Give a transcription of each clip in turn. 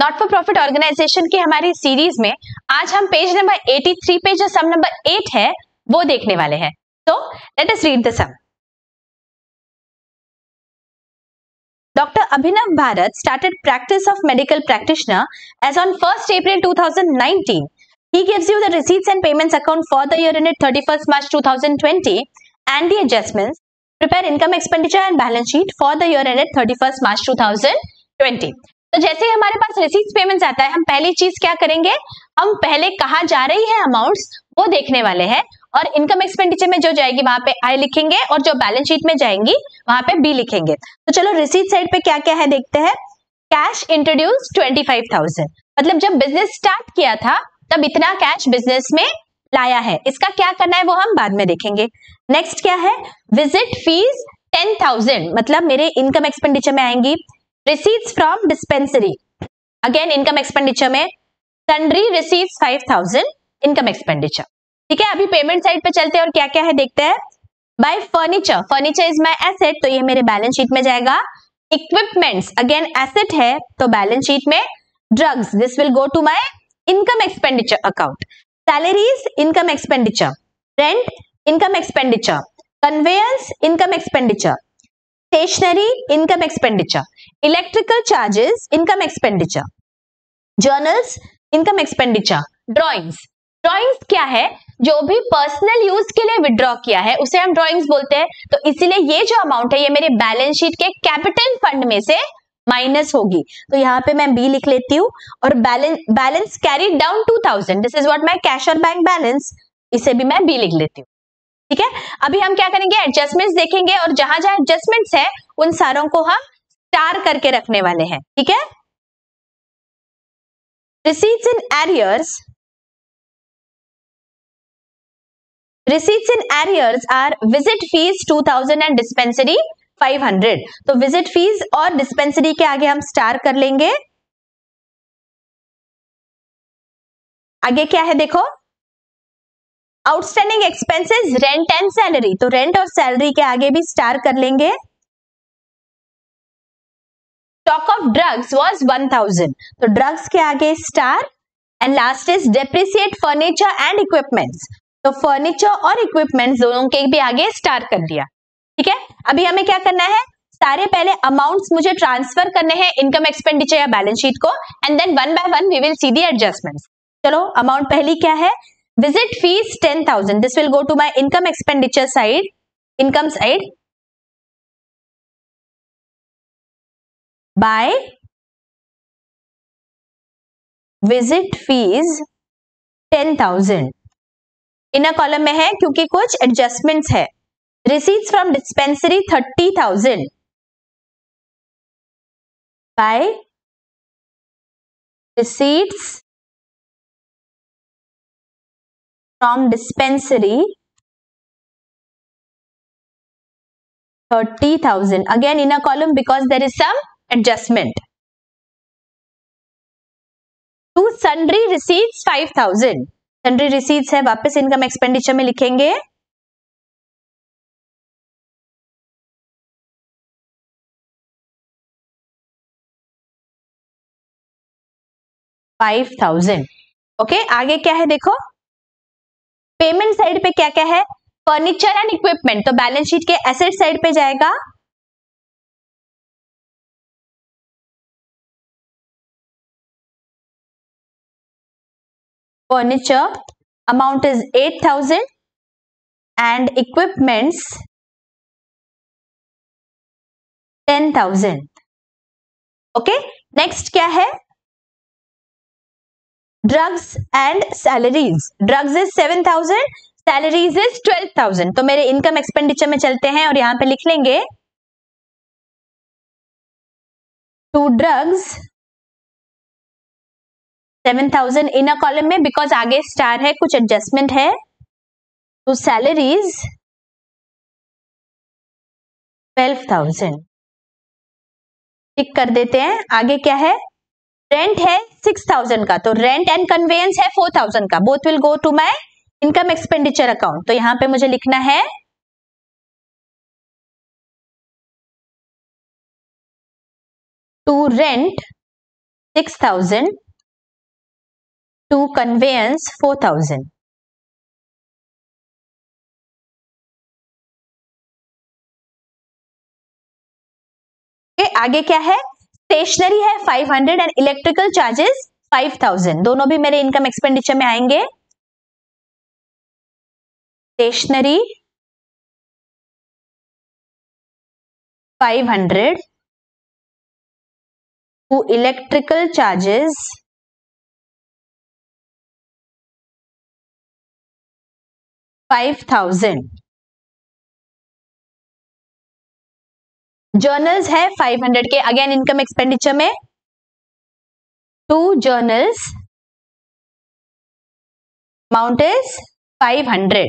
Not for profit organisation की हमारी series में आज हम पेज नंबर 83 पे जो सम नंबर 8 है वो देखने वाले हैं। तो let us read the sum. Dr. Abhinav Bharat started practice of medical practitioner as on 1st April 2019. He gives you the receipts and payments account for the year ended 31st March 2020 and the adjustments. Prepare income expenditure and balance sheet for the year ended 31st March 2020. तो जैसे ही हमारे पास receipts payments आता है, हम पहली चीज क्या करेंगे, हम पहले कहाँ जा रही है अमाउंट्स वो देखने वाले हैं, और इनकम एक्सपेंडिचर में जो जाएगी वहां पे आई लिखेंगे और जो बैलेंस शीट में जाएंगी वहां पे बी लिखेंगे। तो चलो रिसीट साइड पे क्या क्या है देखते हैं। कैश इंट्रोड्यूस 25,000, मतलब जब बिजनेस स्टार्ट किया था तब इतना कैश बिजनेस में लाया है, इसका क्या करना है वो हम बाद में देखेंगे। नेक्स्ट क्या है, विजिट फीस 10,000, मतलब मेरे इनकम एक्सपेंडिचर में आएंगी। Receipts from dispensary, again income expenditure में। Sundry receipts 5,000 income expenditure. ठीक है, अभी पेमेंट साइड पे चलते हैं और क्या क्या है देखते हैं। Bye furniture, furniture is my asset, तो ये मेरे बैलेंस शीट में जाएगा। इक्विपमेंट्स अगेन एसेट है तो बैलेंस शीट में। Drugs, this will go to my income expenditure account. Salaries income expenditure, rent income expenditure, conveyance income expenditure, stationery income expenditure, electrical charges income expenditure, journals income expenditure. Drawings, drawings क्या है, जो भी personal use के लिए withdraw किया है उसे हम ड्रॉइंग्स बोलते हैं। तो इसीलिए ये जो अमाउंट है ये मेरे बैलेंस शीट के कैपिटल फंड में से माइनस होगी, तो यहाँ पे मैं बी लिख लेती हूँ। और balance carry down 2,000, this is what my cash और बैंक बैलेंस, इसे भी मैं बी लिख लेती हूँ। ठीक है, अभी हम क्या करेंगे, एडजस्टमेंट्स देखेंगे और जहां जहां एडजस्टमेंट्स है उन सारों को हम स्टार करके रखने वाले हैं। ठीक है, receipts in arrears, receipts in arrears are visit fees 2,000 and dispensary 500, तो visit fees और dispensary के आगे हम स्टार कर लेंगे। आगे क्या है देखो, outstanding expenses rent and salary, तो रेंट और सैलरी के आगे भी स्टार कर लेंगे। स्टॉक ऑफ ड्रग्स वाज 1,000, तो ड्रग्स के आगे star. And last is depreciate furniture and equipments, तो फर्नीचर और इक्विपमेंट्स दोनों के भी आगे स्टार कर दिया। ठीक है, अभी हमें क्या करना है, सारे पहले अमाउंट्स मुझे ट्रांसफर करने हैं इनकम एक्सपेंडिचर या बैलेंस शीट को, and then one by one we will see the adjustments. चलो, अमाउंट पहली क्या है, visit fees 10,000, this will go to my income expenditure side, income side. By visit fees 10,000 inner column में है क्योंकि कुछ एडजस्टमेंट्स है। Receipts from dispensary 30,000 by receipts from dispensary 30,000, again inner column because there is some adjustment. To sundry receipts 5,000, sundry receipts है, वापस income expenditure में लिखेंगे। $5,000। Okay, आगे क्या है देखो, पेमेंट साइड पे क्या क्या है, फर्नीचर एंड इक्विपमेंट, तो बैलेंस शीट के एसेट साइड पे जाएगा। Furniture amount is 8,000 and equipments 10,000. Okay, next क्या है, drugs and salaries, drugs is 7,000, salaries is 12,000, तो मेरे इनकम एक्सपेंडिचर में चलते हैं और यहां पे लिख लेंगे टू ड्रग्स 7,000 इनर कॉलम में, बिकॉज आगे स्टार है, कुछ एडजस्टमेंट है। तो सैलरीज 12,000 टिक कर देते हैं। आगे क्या है, रेंट है 6,000 का, तो रेंट एंड कन्वेयंस है 4,000 का, both will go to my income expenditure account. तो यहां पे मुझे लिखना है टू रेंट 6,000 to conveyance 4,000. आगे क्या है? स्टेशनरी है 500 एंड इलेक्ट्रिकल चार्जेस 5,000. दोनों भी मेरे इनकम एक्सपेंडिचर में आएंगे. Stationery 500 to electrical charges 5,000. Journals है 500 के. अगेन इनकम एक्सपेंडिचर में 2 journals, amount is 500.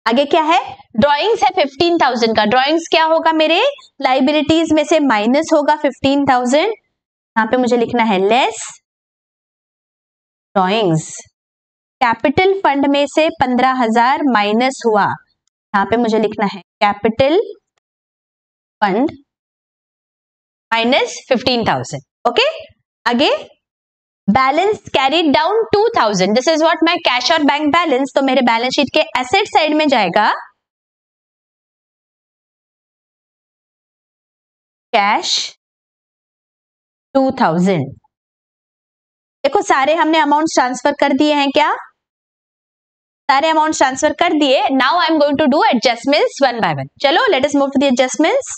आगे क्या है? ड्रॉइंग्स है 15,000 का. ड्रॉइंग्स क्या होगा मेरे? लाइबिलिटीज में से माइनस होगा 15,000. यहां पे मुझे लिखना है लेस ड्रॉइंग्स. कैपिटल फंड में से 15,000 माइनस हुआ. यहां पे मुझे लिखना है कैपिटल फंड माइनस 15,000. ओके. आगे balance carried down 2,000. This is what my cash और बैंक बैलेंस. तो मेरे बैलेंस शीट के एसेट साइड में जाएगा कैश 2,000. देखो सारे हमने अमाउंट ट्रांसफर कर दिए हैं. क्या सारे अमाउंट ट्रांसफर कर दिए? Now I am going to do adjustments one by one. चलो let us move to the adjustments.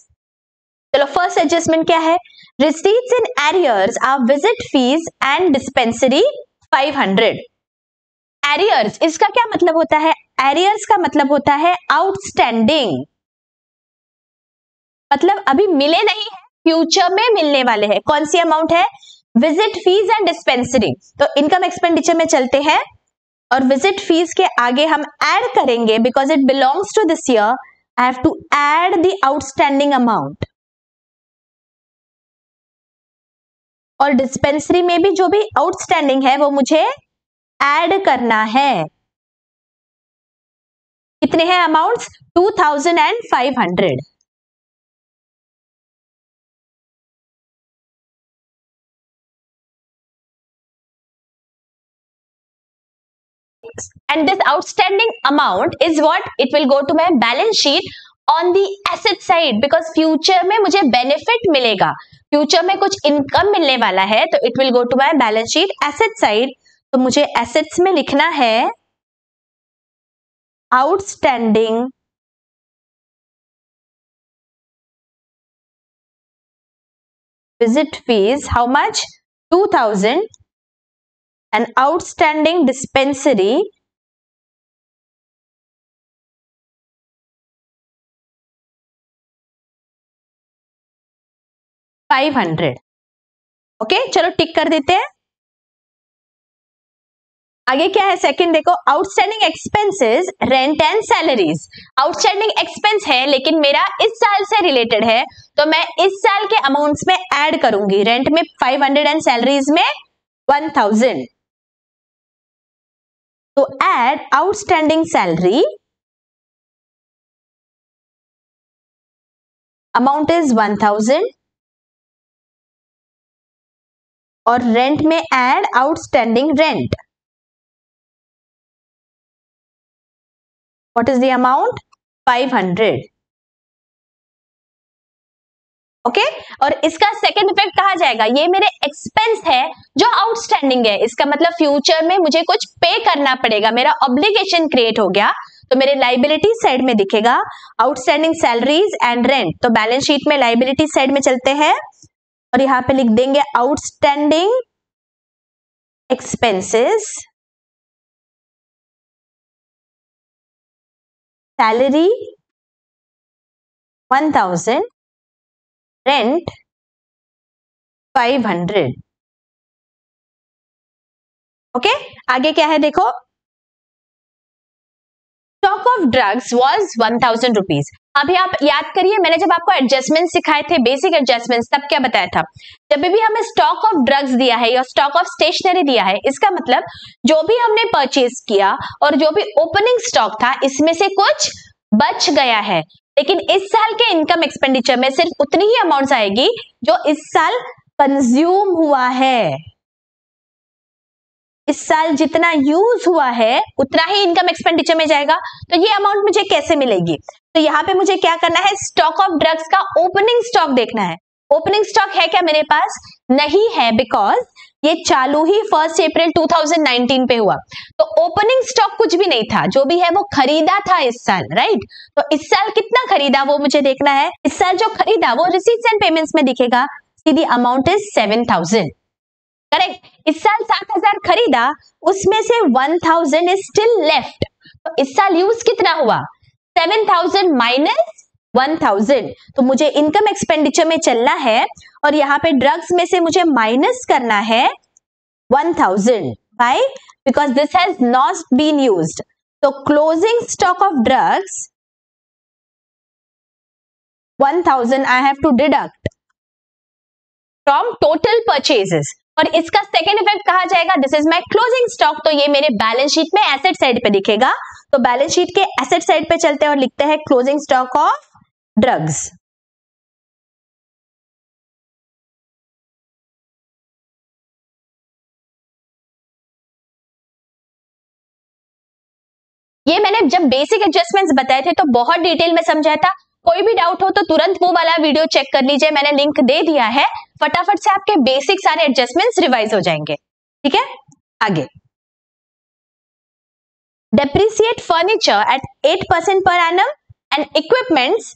चलो फर्स्ट एडजस्टमेंट क्या है? Receipts in arrears are visit fees and dispensary 500. Arrears इसका क्या मतलब होता है? Arrears का मतलब होता है outstanding. मतलब अभी मिले नहीं है, फ्यूचर में मिलने वाले हैं. कौन सी अमाउंट है? Visit fees and dispensary. तो इनकम एक्सपेंडिचर में चलते हैं और विजिट फीस के आगे हम ऐड करेंगे because it belongs to this year. I have to add the outstanding amount. और डिस्पेंसरी में भी जो भी आउटस्टैंडिंग है वो मुझे ऐड करना है. कितने हैं amounts? 2,500. and this outstanding amount is what it will go to my balance sheet on the asset side because future में मुझे benefit मिलेगा. फ्यूचर में कुछ इनकम मिलने वाला है तो it will go to my balance sheet asset side. तो मुझे एसेट्स में लिखना है outstanding visit fees. How much? 2,000. And outstanding dispensary 500. Okay चलो टिक कर देते हैं. आगे क्या है? सेकंड देखो outstanding expenses rent and salaries. Outstanding expense है लेकिन मेरा इस साल से रिलेटेड है तो मैं इस साल के अमाउंट्स में ऐड करूंगी. रेंट में 500 एंड सैलरीज में 1,000. तो add outstanding salary amount is 1,000 और रेंट में add outstanding rent. What is the amount? 500. Okay. और इसका सेकंड इफेक्ट कहा जाएगा ये मेरे एक्सपेंस है जो आउटस्टैंडिंग है. इसका मतलब फ्यूचर में मुझे कुछ पे करना पड़ेगा. मेरा ऑब्लिगेशन क्रिएट हो गया तो मेरे लाइबिलिटी साइड में दिखेगा आउटस्टैंडिंग सैलरीज एंड रेंट. तो बैलेंस शीट में लाइबिलिटी साइड में चलते हैं और यहां पे लिख देंगे outstanding expenses salary 1,000 rent 500. Okay. आगे क्या है देखो stock of drugs was 1,000 rupees. अभी आप याद करिए मैंने जब आपको एडजस्टमेंट सिखाए थे बेसिक एडजस्टमेंट्स तब क्या बताया था? जब भी हमें स्टॉक ऑफ ड्रग्स दिया है या स्टॉक ऑफ स्टेशनरी दिया है इसका मतलब जो भी हमने परचेज किया और जो भी ओपनिंग स्टॉक था इसमें से कुछ बच गया है. लेकिन इस साल के इनकम एक्सपेंडिचर में सिर्फ उतनी ही अमाउंट्स आएगी जो इस साल कंज्यूम हुआ है। इस साल जितना यूज हुआ है उतना ही इनकम एक्सपेंडिचर में जाएगा। तो ये अमाउंट मुझे कैसे मिलेगी? तो यहाँ पे मुझे क्या करना है, स्टॉक ऑफ ड्रग्स का ओपनिंग स्टॉक देखना है। ओपनिंग स्टॉक है क्या मेरे पास? नहीं है, बिकॉज ये चालू ही 1 अप्रैल 2019 पे हुआ। तो ओपनिंग स्टॉक कुछ भी नहीं था, जो भी है वो खरीदा था इस साल, राइट? तो इस साल कितना खरीदा वो मुझे देखना है। इस साल जो खरीदा वो रिसीट्स एंड पेमेंट्स में दिखेगा। The amount is 7,000, correct? इस साल 7,000 खरीदा, उसमें से 1,000 इज स्टिल लेफ्ट। तो इस साल यूज कितना हुआ? 7,000 माइनस 1,000। तो मुझे इनकम एक्सपेंडिचर में चलना है और यहाँ पे ड्रग्स में से मुझे माइनस करना है 1,000। Why? Because this has not been used. So closing stock of drugs 1,000 I have to deduct from total purchases. और इसका सेकेंड इफेक्ट कहा जाएगा, this is my closing stock. तो ये मेरे बैलेंस शीट में एसेट साइड पे दिखेगा। तो बैलेंस शीट के एसेट साइड पे चलते हैं और लिखते हैं क्लोजिंग स्टॉक ऑफ ड्रग्स। ये मैंने जब बेसिक एडजस्टमेंट्स बताए थे तो बहुत डिटेल में समझाया था। कोई भी डाउट हो तो तुरंत वो वाला वीडियो चेक कर लीजिए, मैंने लिंक दे दिया है। फटाफट से आपके बेसिक सारे एडजस्टमेंट्स रिवाइज हो जाएंगे। ठीक है, आगे। Depreciate furniture eight 8% per annum and equipments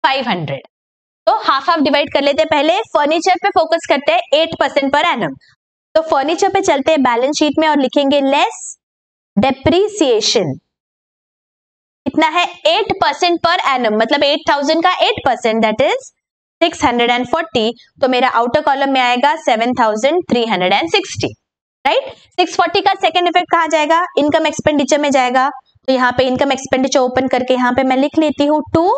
500। तो हाफ हाफ डिवाइड कर लेते हैं। पहले फर्नीचर पे फोकस करते हैं, 8% पर एनम। तो फर्नीचर पे चलते हैं बैलेंस शीट में और लिखेंगे लेस डेप्रिसिएशन। कितना है? 8% पर एनम, मतलब 8,000 का 8%, दैट इज 640। तो मेरा आउटर कॉलम में आएगा 7,360, राइट? 640 का सेकेंड इफेक्ट कहा जाएगा, इनकम एक्सपेंडिचर में जाएगा। तो यहाँ पे इनकम एक्सपेंडिचर ओपन करके यहाँ पे मैं लिख लेती हूँ to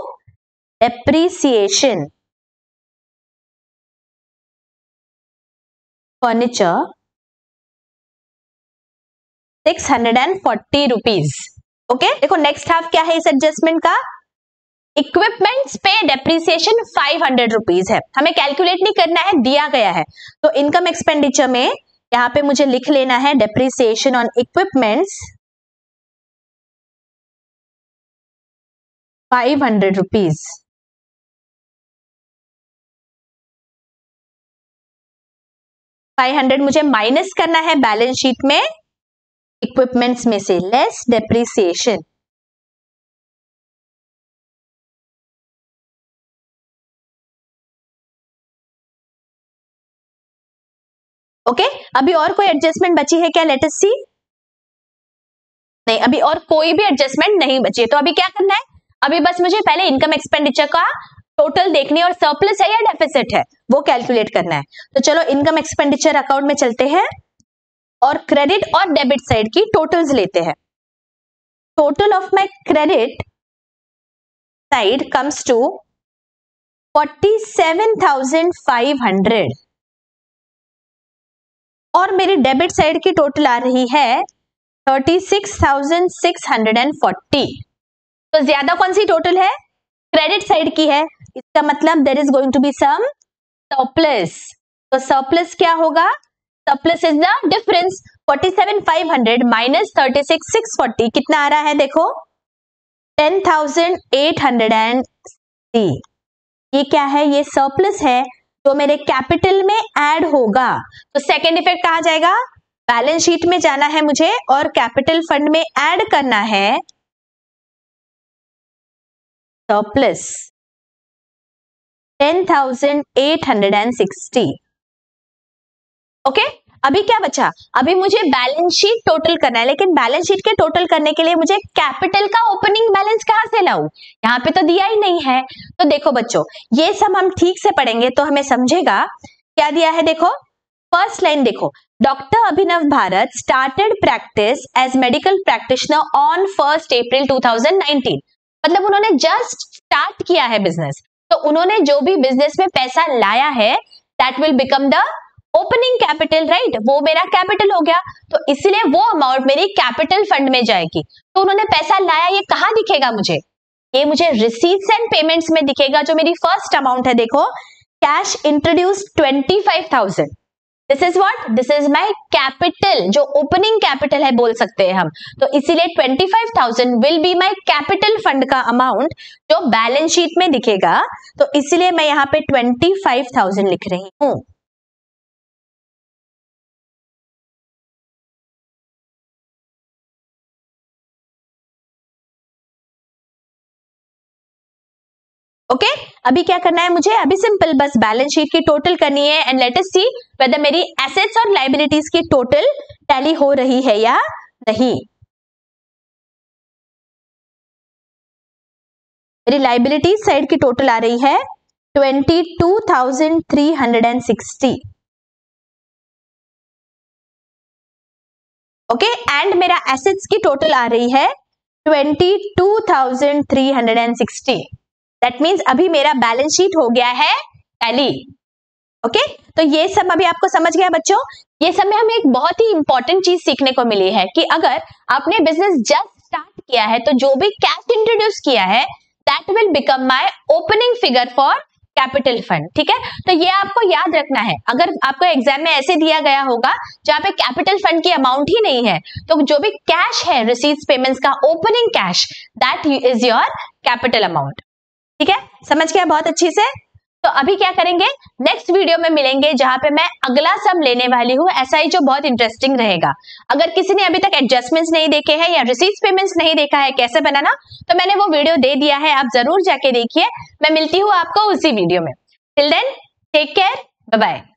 depreciation furniture 640 rupees. Okay, देखो नेक्स्ट हाफ क्या है इस एडजस्टमेंट का। इक्विपमेंट्स पे डेप्रिसिएशन 500 रुपीज है, हमें कैलकुलेट नहीं करना है, दिया गया है। तो इनकम एक्सपेंडिचर में यहाँ पे मुझे लिख लेना है डेप्रिसिएशन ऑन इक्विपमेंट्स 500 रुपीज। मुझे माइनस करना है बैलेंस शीट में इक्विपमेंट्स में से, लेस डेप्रिसिएशन। ओके, अभी और कोई एडजस्टमेंट बची है क्या? लेट अस सी। नहीं, अभी और कोई भी एडजस्टमेंट नहीं बची है। तो अभी क्या करना है? अभी बस मुझे पहले इनकम एक्सपेंडिचर का टोटल देखनी है और सरप्लस है या डेफिसिट है वो कैलकुलेट करना है। तो चलो इनकम एक्सपेंडिचर अकाउंट में चलते हैं और क्रेडिट और डेबिट साइड की टोटल्स लेते हैं। Total of my credit side comes to 47,500 और मेरी डेबिट साइड की टोटल आ रही है 36,640। तो ज्यादा कौन सी टोटल है? क्रेडिट साइड की है। इसका मतलब there is going to be some surplus. तो सरप्लस क्या होगा? Surplus is the difference. 47,500 minus 36,640 कितना आ रहा है? देखो 10,860। ये क्या है? ये सरप्लस है जो मेरे कैपिटल में ऐड होगा। तो सेकेंड इफेक्ट कहा जाएगा, बैलेंस शीट में जाना है मुझे और कैपिटल फंड में ऐड करना है सरप्लस 10,860। ओके, अभी क्या बचा? अभी मुझे बैलेंस शीट टोटल करना है, लेकिन बैलेंस शीट के टोटल करने के लिए मुझे कैपिटल का ओपनिंग बैलेंस कहां से लाऊं? यहाँ पे तो दिया ही नहीं है। तो देखो बच्चों, ये सब हम ठीक से पढ़ेंगे तो हमें समझेगा क्या दिया है। देखो फर्स्ट लाइन देखो, doctor Abhinav Bharat started practice as medical practitioner on 1 April 2019। मतलब उन्होंने जस्ट स्टार्ट किया है बिजनेस। तो उन्होंने जो भी बिजनेस में पैसा लाया है that will become the opening capital, right? वो मेरा कैपिटल हो गया। तो इसलिए वो अमाउंट मेरी कैपिटल फंड में जाएगी। तो उन्होंने पैसा लाया, ये कहां दिखेगा मुझे? ये मुझे रिसीट्स एंड पेमेंट्स में दिखेगा। जो मेरी फर्स्ट अमाउंट है, देखो cash introduce 25,000, this is what, this is my capital, जो ओपनिंग कैपिटल है बोल सकते हैं हम। तो इसीलिए 25,000 will be my capital fund का अमाउंट जो बैलेंस शीट में दिखेगा। तो इसीलिए मैं यहाँ पे 25,000 लिख रही हूं। ओके अभी क्या करना है मुझे, अभी सिंपल बस बैलेंस शीट की टोटल करनी है and let us see whether मेरी एसेट्स और लायबिलिटीज की टोटल टैली हो रही है या नहीं। मेरी लायबिलिटीज साइड की टोटल आ रही है 22,360। ओके एंड मेरा एसेट्स की टोटल आ रही है 22,360। दैट मीन्स अभी मेरा बैलेंस शीट हो गया है टैली। ओके तो ये सब अभी आपको समझ गया बच्चों। ये सब में हमें एक बहुत ही इंपॉर्टेंट चीज सीखने को मिली है कि अगर आपने बिजनेस जस्ट स्टार्ट किया है तो जो भी कैश इंट्रोड्यूस किया है that will become my opening figure for capital fund. ठीक है, तो ये आपको याद रखना है। अगर आपको एग्जाम में ऐसे दिया गया होगा जहां पे कैपिटल फंड की अमाउंट ही नहीं है, तो जो भी कैश है रिसीट्स पेमेंट्स का opening cash, that is your capital amount. ठीक है, समझ गया बहुत अच्छी से। तो अभी क्या करेंगे, नेक्स्ट वीडियो में मिलेंगे जहां पे मैं अगला सम लेने वाली हूं, ऐसा ही जो बहुत इंटरेस्टिंग रहेगा। अगर किसी ने अभी तक एडजस्टमेंट्स नहीं देखे हैं या रिसीट्स पेमेंट्स नहीं देखा है कैसे बनाना, तो मैंने वो वीडियो दे दिया है, आप जरूर जाके देखिए। मैं मिलती हूँ आपको उसी वीडियो में। Till then take care, bye bye.